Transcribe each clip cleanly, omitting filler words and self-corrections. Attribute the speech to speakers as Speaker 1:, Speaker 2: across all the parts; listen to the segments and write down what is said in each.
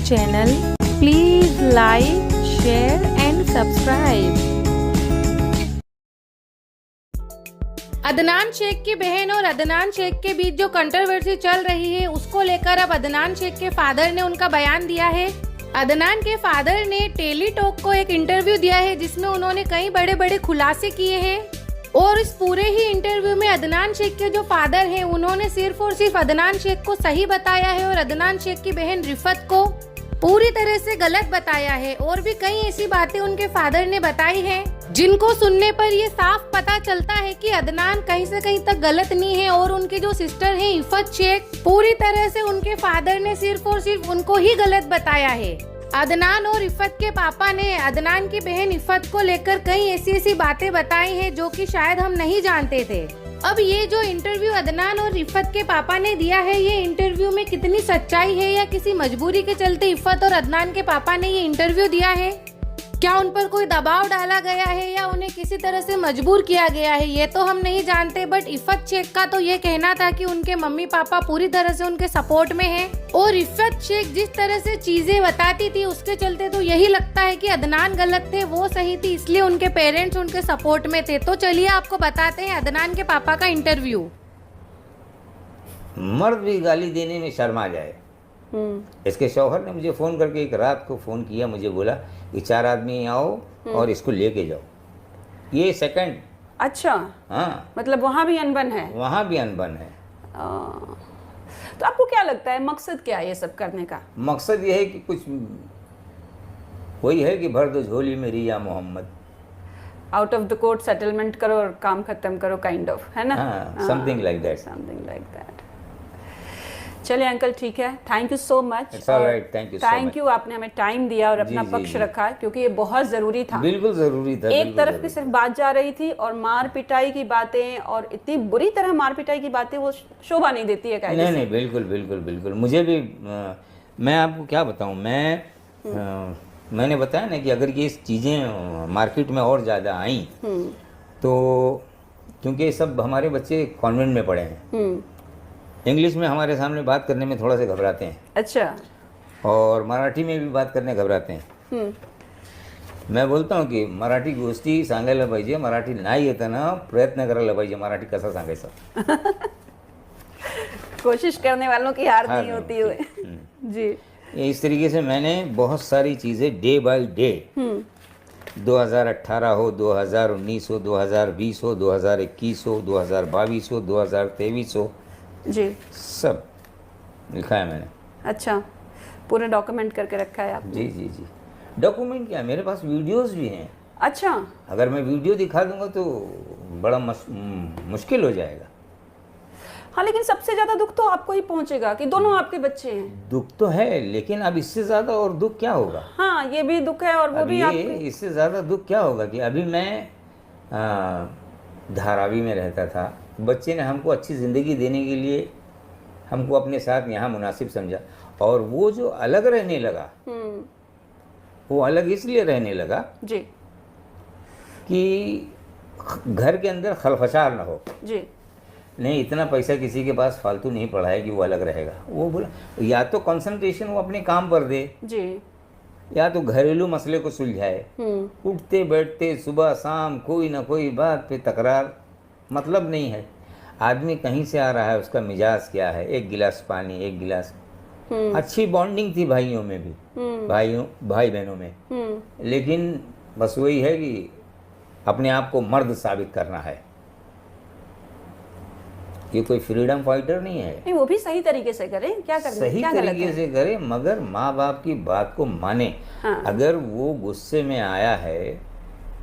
Speaker 1: channel. Please like, share and subscribe. Adnan Sheikh की बहन और अदनान शेख के बीच जो कंट्रोवर्सी चल रही है उसको लेकर अब अदनान शेख के फादर ने उनका बयान दिया है। अदनान के फादर ने टेली टॉक को एक इंटरव्यू दिया है जिसमें उन्होंने कई बड़े बड़े खुलासे किए हैं और इस पूरे ही इंटरव्यू में अदनान शेख के जो फादर हैं उन्होंने सिर्फ और सिर्फ अदनान शेख को सही बताया है और अदनान शेख की बहन रिफत को पूरी तरह से गलत बताया है। और भी कई ऐसी बातें उनके फादर ने बताई हैं जिनको सुनने पर ये साफ पता चलता है कि अदनान कहीं से कहीं तक गलत नहीं है और उनके जो सिस्टर हैं इफत शेख, पूरी तरह से उनके फादर ने सिर्फ और सिर्फ उनको ही गलत बताया है। अदनान और इफत के पापा ने अदनान की बहन इफत को लेकर कई ऐसी बातें बताई हैं जो कि शायद हम नहीं जानते थे। अब ये जो इंटरव्यू अदनान और इफत के पापा ने दिया है, ये इंटरव्यू में कितनी सच्चाई है या किसी मजबूरी के चलते इफत और अदनान के पापा ने ये इंटरव्यू दिया है, क्या उन पर कोई दबाव डाला गया है या उन्हें किसी तरह से मजबूर किया गया है, ये तो हम नहीं जानते। बट इफत शेख का तो ये कहना था कि उनके मम्मी पापा पूरी तरह से उनके सपोर्ट में हैं और इफत शेख जिस तरह से चीजें बताती थी उसके चलते तो यही लगता है कि अदनान गलत थे, वो सही थी, इसलिए उनके पेरेंट्स उनके सपोर्ट में थे। तो चलिए आपको बताते हैं अदनान के पापा का इंटरव्यू।
Speaker 2: मर्द भी गाली देने में शर्मा जाए। इसके शौहर ने मुझे फ़ोन करके एक रात को फ़ोन किया, मुझे बोला कि 4 आदमी आओ और इसको लेके जाओ। ये सेकंड।
Speaker 3: अच्छा,
Speaker 2: हाँ,
Speaker 3: मतलब वहाँ भी अनबन है।
Speaker 2: वहाँ भी अनबन है।
Speaker 3: तो आपको क्या लगता है मकसद क्या है ये सब करने का?
Speaker 2: मकसद ये है कि कुछ वही है कि भर दो झोली मेरी या Mohammed,
Speaker 3: out of the court settlement करो और काम खत्म करो, काइंड ऑफ, है ना?
Speaker 2: Something like that.
Speaker 3: Something like that. चलिए अंकल, ठीक है, thank you so much. Thank you, आपने हमें टाइम दिया और अपना पक्ष रखा, क्योंकि ये बहुत जरूरी था।
Speaker 2: बिल्कुल जरूरी था।
Speaker 3: एक तरफ की सिर्फ बात जा रही थी और मार पिटाई की बातें, और इतनी बुरी तरह मार पिटाई की बातें वो शोभा नहीं देती है।
Speaker 2: नहीं, बिल्कुल बिल्कुल बिल्कुल। मुझे भी मैं आपको क्या बताऊं, मैंने बताया ना कि अगर ये चीज़ें मार्केट में और ज़्यादा आई तो, क्योंकि ये सब हमारे बच्चे कॉन्वेंट में पढ़े हैं, इंग्लिश में हमारे सामने बात करने में थोड़ा सा घबराते हैं।
Speaker 3: अच्छा।
Speaker 2: और मराठी में भी बात करने घबराते हैं। मैं बोलता हूँ की मराठी गोष्टी सांगायला पाहिजे, मराठी नाही येताना प्रयत्न करायला पाहिजे मराठी कसा सांगायचा।
Speaker 3: कोशिश करने वालों की हार नहीं होती है। जी,
Speaker 2: इस तरीके से मैंने बहुत सारी चीज़ें डे बाय डे, 2018 हो, 2019 हो, 2020 हो, 2021 हो, 2022 हो, 2023 हो,
Speaker 3: जी,
Speaker 2: सब लिखा है मैंने।
Speaker 3: अच्छा, पूरे डॉक्यूमेंट करके रखा है आपने?
Speaker 2: जी। डॉक्यूमेंट क्या, मेरे पास वीडियोस भी हैं।
Speaker 3: अच्छा।
Speaker 2: अगर मैं वीडियो दिखा दूंगा तो बड़ा मुश्किल हो जाएगा।
Speaker 3: हाँ, लेकिन सबसे ज्यादा दुख तो आपको ही पहुंचेगा कि दोनों आपके बच्चे हैं।
Speaker 2: दुख तो है, लेकिन अब इससे ज्यादा और दुख क्या होगा?
Speaker 3: हाँ, ये भी दुख है और वो भी आपके।
Speaker 2: इससे ज्यादा दुख क्या होगा कि अभी मैं धारावी में रहता था, बच्चे ने हमको अच्छी ज़िंदगी देने के लिए हमको अपने साथ यहाँ मुनासिब समझा, और वो जो अलग रहने लगा, वो अलग इसलिए रहने लगा
Speaker 3: जी
Speaker 2: कि घर के अंदर खलफशार ना हो।
Speaker 3: जी,
Speaker 2: नहीं, इतना पैसा किसी के पास फालतू नहीं पड़ा है कि वो अलग रहेगा। वो बोला या तो कंसंट्रेशन वो अपने काम पर दे
Speaker 3: जी, या
Speaker 2: तो घरेलू मसले को सुलझाए। उठते बैठते सुबह शाम कोई ना कोई बात पे तकरार, मतलब नहीं है। आदमी कहीं से आ रहा है, उसका मिजाज क्या है, एक गिलास पानी, एक गिलास। अच्छी बॉन्डिंग थी भाइयों में भी, भाई बहनों में, लेकिन बस वही है कि अपने आप को मर्द साबित करना है। ये कोई फ्रीडम फाइटर नहीं है।
Speaker 3: नहीं, वो भी सही तरीके से करें, क्या करें,
Speaker 2: सही तरीके से करे, मगर माँ बाप की बात को माने।
Speaker 3: हाँ।
Speaker 2: अगर वो गुस्से में आया है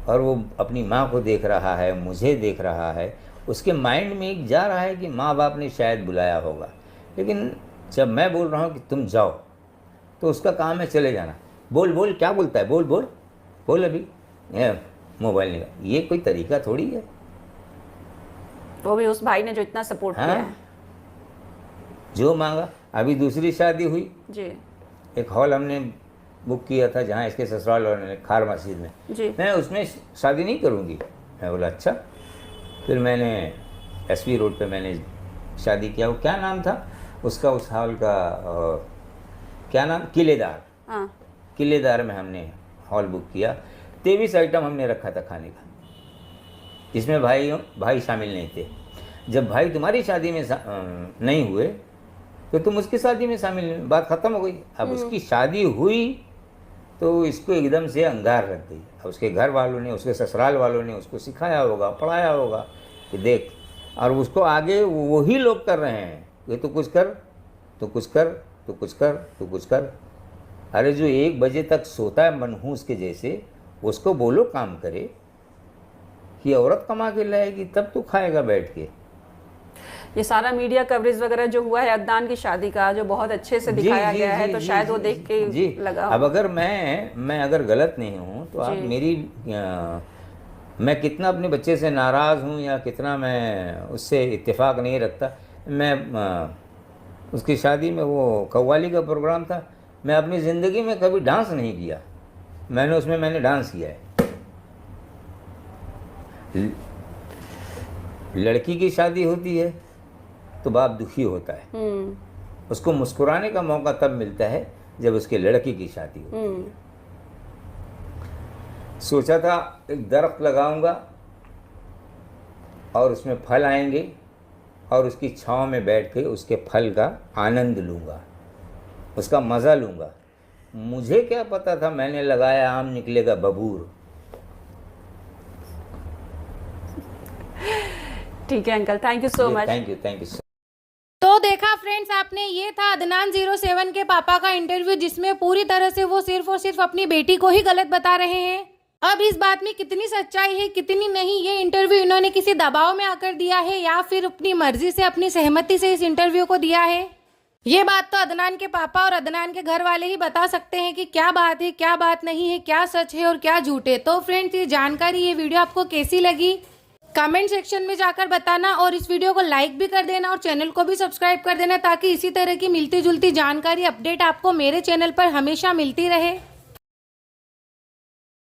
Speaker 2: और वो अपनी माँ को देख रहा है, मुझे देख रहा है, उसके माइंड में एक जा रहा है कि माँ बाप ने शायद बुलाया होगा, लेकिन जब मैं बोल रहा हूँ कि तुम जाओ तो उसका काम है चले जाना। बोल क्या बोलता है, बोल अभी मोबाइल निकाल। ये कोई तरीका थोड़ी है।
Speaker 3: वो भी उस भाई ने जो इतना सपोर्ट किया है।
Speaker 2: जो मांगा। अभी दूसरी शादी हुई
Speaker 3: जी, एक
Speaker 2: हॉल हमने बुक किया था जहाँ इसके ससुराल वालों ने, खार मस्जिद में
Speaker 3: जी।
Speaker 2: मैं उसमें शादी नहीं करूँगी। मैं बोला अच्छा। फिर मैंने एसवी रोड पे मैंने शादी किया। वो क्या नाम था उसका, उस हॉल का क्या नाम, किलेदार।
Speaker 3: हाँ।
Speaker 2: किलेदार में हमने हॉल बुक किया। 23 आइटम हमने रखा था खाने का, इसमें भाई शामिल नहीं थे। जब भाई तुम्हारी शादी में नहीं हुए तो तुम उसकी शादी में शामिल नहीं, बात ख़त्म हो गई। अब उसकी शादी हुई तो इसको एकदम से अंगार रख गई। अब उसके घर वालों ने, उसके ससुराल वालों ने उसको सिखाया होगा, पढ़ाया होगा कि देख, और उसको आगे वही लोग कर रहे हैं, ये तो कुछ कर, तो कुछ कर, तो कुछ कर, तो कुछ कर। अरे जो 1 बजे तक सोता है मनहूस के जैसे, उसको बोलो काम करे कि औरत कमा के लाएगी तब तो खाएगा बैठ के।
Speaker 3: ये सारा मीडिया कवरेज वगैरह जो हुआ है अदनान की शादी का, जो बहुत अच्छे से दिखाया गया है, तो शायद वो देख के लगा।
Speaker 2: अब अगर मैं अगर गलत नहीं हूँ तो आप मेरी मैं कितना अपने बच्चे से नाराज़ हूँ या कितना मैं उससे इत्तेफाक नहीं रखता, मैं उसकी शादी में, वो कव्वाली का प्रोग्राम था, मैं अपनी ज़िंदगी में कभी डांस नहीं किया, मैंने डांस किया है। लड़की की शादी होती है तो बाप दुखी होता है, उसको मुस्कुराने का मौका तब मिलता है जब उसके लड़की की शादी होती है। सोचा था एक दरख्त लगाऊंगा और उसमें फल आएंगे और उसकी छांव में बैठ के उसके फल का आनंद लूँगा, उसका मज़ा लूँगा। मुझे क्या पता था मैंने लगाया आम निकलेगा बबूर।
Speaker 3: ठीक है uncle, thank you so much.
Speaker 2: Thank you.
Speaker 1: तो देखा फ्रेंड्स आपने, ये था अदनान 07 के पापा का इंटरव्यू, जिसमें पूरी तरह से वो सिर्फ और सिर्फ अपनी बेटी को ही गलत बता रहे हैं। अब इस बात में कितनी सच्चाई है कितनी नहीं, ये इंटरव्यू इन्होंने किसी दबाव में आकर दिया है या फिर अपनी मर्जी से, अपनी सहमति से इस इंटरव्यू को दिया है, ये बात तो अदनान के पापा और अदनान के घर वाले ही बता सकते हैं कि क्या बात है, क्या बात नहीं है, क्या सच है और क्या झूठ है। तो फ्रेंड्स, ये जानकारी, ये वीडियो आपको कैसी लगी कमेंट सेक्शन में जाकर बताना, और इस वीडियो को लाइक भी कर देना और चैनल को भी सब्सक्राइब कर देना, ताकि इसी तरह की मिलती जुलती जानकारी, अपडेट आपको मेरे चैनल पर हमेशा मिलती रहे।